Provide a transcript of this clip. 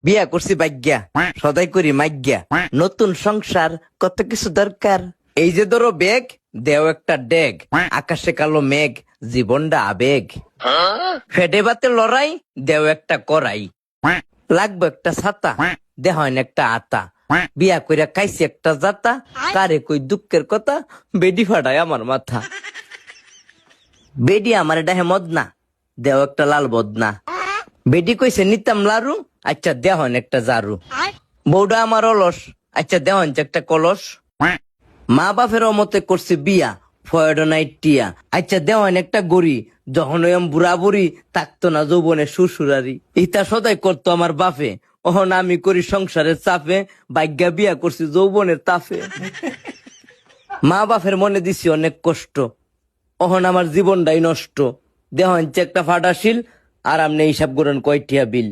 বিয়া করছি ভাগ্যা, সদাই করি মাগ্যা, নতুন সংসার কত কিছু দরকার। এই যে ধরো বেগ, দেও একটা ডেগ, আকাশে কালো মেঘ, জীবনটা আবেগ। ফেডে বাতে লড়াই, দেও একটা করাই, লাগবে একটা ছাতা, দেহন একটা আতা। বিয়া কইরা খাইছি একটা জাতা, কারে কই দুঃখের কথা, বেডি ফাটায় আমার মাথা। বেডি আমার ডাহে মদনা, দেও একটা লাল বদনা। বেডি কইছে নিতাম লারু, আচ্ছা দেহন একটা জারু। বউডা আমার অলস, আচ্ছা দেহন একটা কলস। মা বাপের অমতে করছে বিয়া, ফয়ডো নাইট টিয়া, আচ্ছা দেওয়ান একটা গড়ি। যখন ওই বুড়া বুড়ি থাকতো না যৌবনের শ্বশুরারি, ইতা সদাই করতো আমার বাপে। ওহন আমি করি সংসারের চাপে, ভাগ্যা বিয়া করছি যৌবনের তাফে। মা বাপের মনে দিছি অনেক কষ্ট, ওহন আমার জীবনটাই নষ্ট। দেহন একটা ফাটাশিল, আর আমনে হিসাব করেন কয়টিয়া বিল।